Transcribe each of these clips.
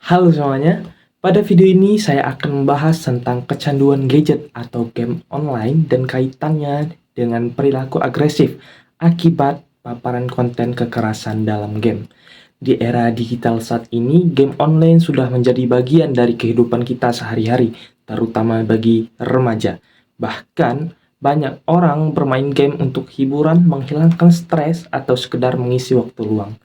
Halo semuanya, pada video ini saya akan membahas tentang kecanduan gadget atau game online dan kaitannya dengan perilaku agresif akibat paparan konten kekerasan dalam game. Di era digital saat ini, game online sudah menjadi bagian dari kehidupan kita sehari-hari, terutama bagi remaja. Bahkan, banyak orang bermain game untuk hiburan, menghilangkan stres, atau sekedar mengisi waktu luang.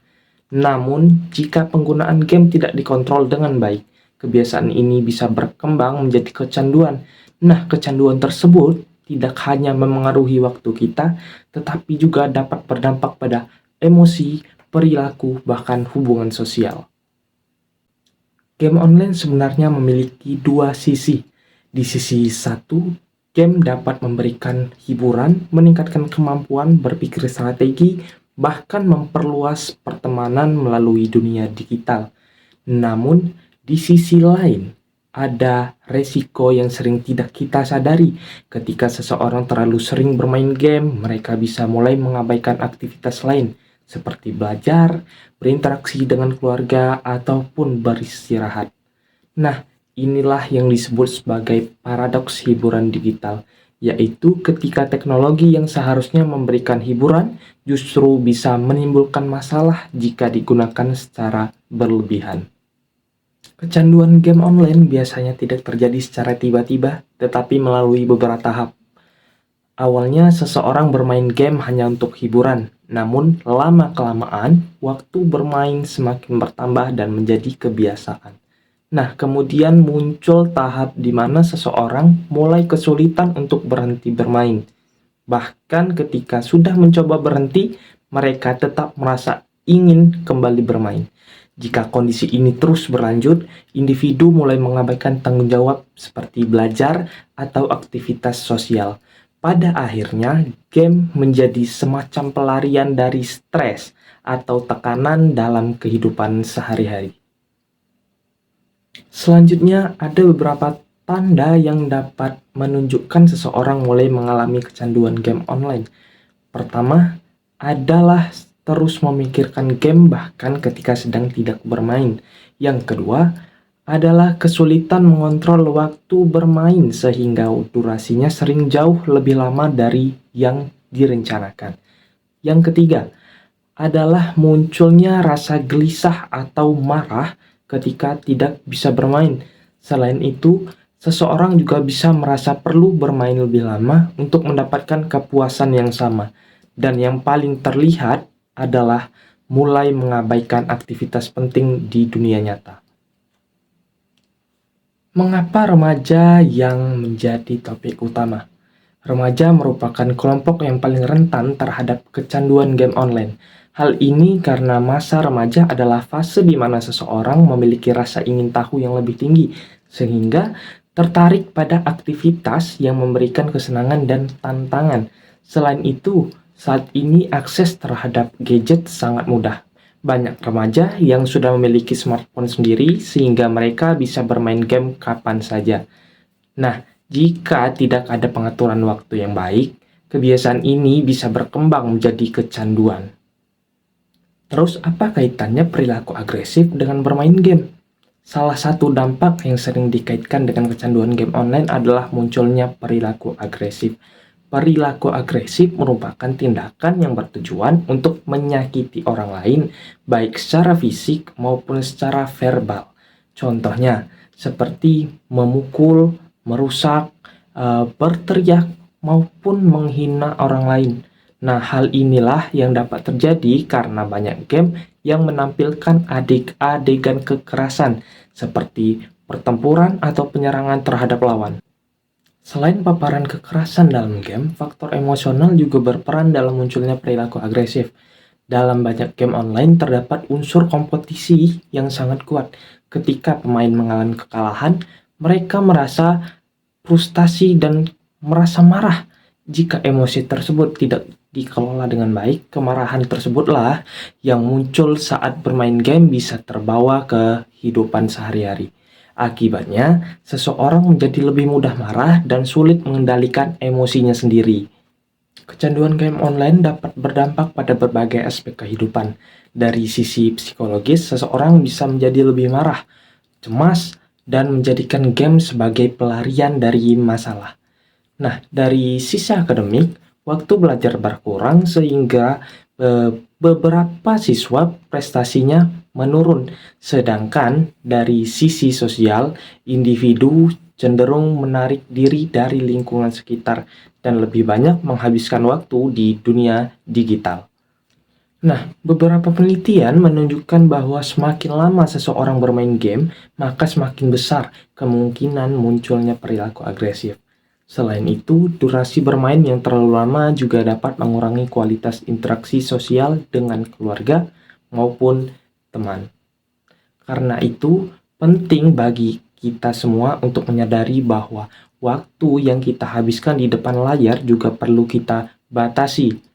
Namun, jika penggunaan game tidak dikontrol dengan baik, kebiasaan ini bisa berkembang menjadi kecanduan. Nah, kecanduan tersebut tidak hanya memengaruhi waktu kita, tetapi juga dapat berdampak pada emosi, perilaku, bahkan hubungan sosial. Game online sebenarnya memiliki dua sisi. Di sisi satu, game dapat memberikan hiburan, meningkatkan kemampuan berpikir strategi, bahkan memperluas pertemanan melalui dunia digital. Namun, di sisi lain, ada resiko yang sering tidak kita sadari. Ketika seseorang terlalu sering bermain game, mereka bisa mulai mengabaikan aktivitas lain, seperti belajar, berinteraksi dengan keluarga, ataupun beristirahat. Nah, inilah yang disebut sebagai paradoks hiburan digital, yaitu ketika teknologi yang seharusnya memberikan hiburan justru bisa menimbulkan masalah jika digunakan secara berlebihan. Kecanduan game online biasanya tidak terjadi secara tiba-tiba, tetapi melalui beberapa tahap. Awalnya seseorang bermain game hanya untuk hiburan, namun lama-kelamaan waktu bermain semakin bertambah dan menjadi kebiasaan. Nah, kemudian muncul tahap di mana seseorang mulai kesulitan untuk berhenti bermain. Bahkan ketika sudah mencoba berhenti, mereka tetap merasa ingin kembali bermain. Jika kondisi ini terus berlanjut, individu mulai mengabaikan tanggung jawab seperti belajar atau aktivitas sosial. Pada akhirnya, game menjadi semacam pelarian dari stres atau tekanan dalam kehidupan sehari-hari. Selanjutnya, ada beberapa tanda yang dapat menunjukkan seseorang mulai mengalami kecanduan game online. Pertama, adalah terus memikirkan game bahkan ketika sedang tidak bermain. Yang kedua, adalah kesulitan mengontrol waktu bermain sehingga durasinya sering jauh lebih lama dari yang direncanakan. Yang ketiga, adalah munculnya rasa gelisah atau marah ketika tidak bisa bermain. Selain itu, seseorang juga bisa merasa perlu bermain lebih lama untuk mendapatkan kepuasan yang sama. Dan yang paling terlihat adalah mulai mengabaikan aktivitas penting di dunia nyata. Mengapa remaja yang menjadi topik utama? Remaja merupakan kelompok yang paling rentan terhadap kecanduan game online. Hal ini karena masa remaja adalah fase di mana seseorang memiliki rasa ingin tahu yang lebih tinggi, sehingga tertarik pada aktivitas yang memberikan kesenangan dan tantangan. Selain itu, saat ini akses terhadap gadget sangat mudah. Banyak remaja yang sudah memiliki smartphone sendiri sehingga mereka bisa bermain game kapan saja. Nah, jika tidak ada pengaturan waktu yang baik, kebiasaan ini bisa berkembang menjadi kecanduan. Terus apa kaitannya perilaku agresif dengan bermain game? Salah satu dampak yang sering dikaitkan dengan kecanduan game online adalah munculnya perilaku agresif. Perilaku agresif merupakan tindakan yang bertujuan untuk menyakiti orang lain, baik secara fisik maupun secara verbal. Contohnya, seperti memukul, merusak, berteriak, maupun menghina orang lain. Nah, hal inilah yang dapat terjadi karena banyak game yang menampilkan adegan kekerasan, seperti pertempuran atau penyerangan terhadap lawan. Selain paparan kekerasan dalam game, faktor emosional juga berperan dalam munculnya perilaku agresif. Dalam banyak game online terdapat unsur kompetisi yang sangat kuat. Ketika pemain mengalami kekalahan, mereka merasa frustasi dan merasa marah. Jika emosi tersebut tidak dikelola dengan baik, kemarahan tersebutlah yang muncul saat bermain game bisa terbawa ke kehidupan sehari-hari. Akibatnya, seseorang menjadi lebih mudah marah dan sulit mengendalikan emosinya sendiri. Kecanduan game online dapat berdampak pada berbagai aspek kehidupan. Dari sisi psikologis, seseorang bisa menjadi lebih marah, cemas, dan menjadikan game sebagai pelarian dari masalah. Nah, dari sisi akademik, waktu belajar berkurang sehingga beberapa siswa prestasinya menurun. Sedangkan dari sisi sosial, individu cenderung menarik diri dari lingkungan sekitar dan lebih banyak menghabiskan waktu di dunia digital. Nah, beberapa penelitian menunjukkan bahwa semakin lama seseorang bermain game, maka semakin besar kemungkinan munculnya perilaku agresif. Selain itu, durasi bermain yang terlalu lama juga dapat mengurangi kualitas interaksi sosial dengan keluarga maupun teman. Karena itu, penting bagi kita semua untuk menyadari bahwa waktu yang kita habiskan di depan layar juga perlu kita batasi.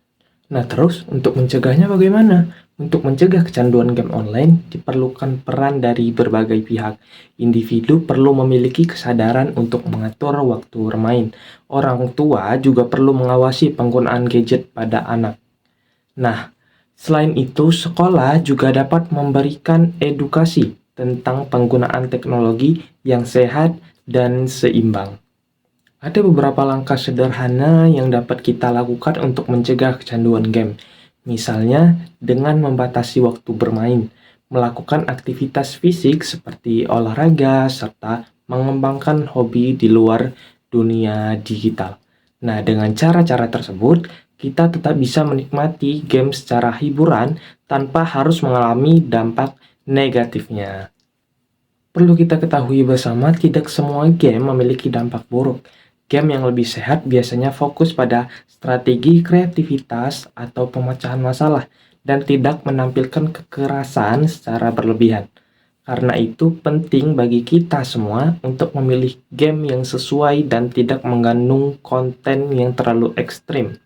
Nah, terus untuk mencegahnya bagaimana? Untuk mencegah kecanduan game online, diperlukan peran dari berbagai pihak. Individu perlu memiliki kesadaran untuk mengatur waktu bermain. Orang tua juga perlu mengawasi penggunaan gadget pada anak. Nah, selain itu, sekolah juga dapat memberikan edukasi tentang penggunaan teknologi yang sehat dan seimbang. Ada beberapa langkah sederhana yang dapat kita lakukan untuk mencegah kecanduan game. Misalnya, dengan membatasi waktu bermain, melakukan aktivitas fisik seperti olahraga, serta mengembangkan hobi di luar dunia digital. Nah, dengan cara-cara tersebut, kita tetap bisa menikmati game secara hiburan tanpa harus mengalami dampak negatifnya. Perlu kita ketahui bersama, tidak semua game memiliki dampak buruk. Game yang lebih sehat biasanya fokus pada strategi kreativitas atau pemecahan masalah dan tidak menampilkan kekerasan secara berlebihan. Karena itu penting bagi kita semua untuk memilih game yang sesuai dan tidak mengandung konten yang terlalu ekstrim.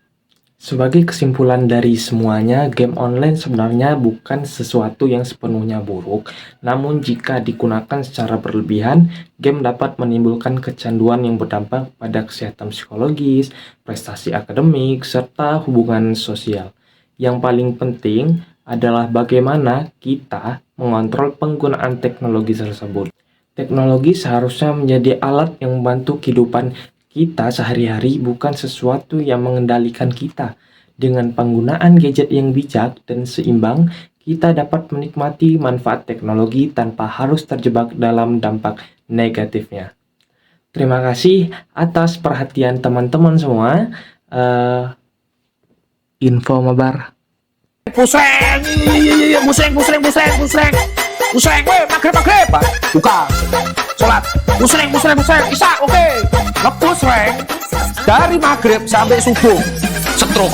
Sebagai kesimpulan dari semuanya, game online sebenarnya bukan sesuatu yang sepenuhnya buruk. Namun jika digunakan secara berlebihan, game dapat menimbulkan kecanduan yang berdampak pada kesehatan psikologis, prestasi akademik, serta hubungan sosial. Yang paling penting adalah bagaimana kita mengontrol penggunaan teknologi tersebut. Teknologi seharusnya menjadi alat yang membantu kehidupan kita sehari-hari, bukan sesuatu yang mengendalikan kita. Dengan penggunaan gadget yang bijak dan seimbang, kita dapat menikmati manfaat teknologi tanpa harus terjebak dalam dampak negatifnya. Terima kasih atas perhatian teman-teman semua. Info mabar. Pusreng, pusreng, pusreng, pusreng, pusreng, pusreng, maghrib, buka, sholat, pusreng, isya, oke, ngepusreng, dari maghrib sampai subuh, setruk.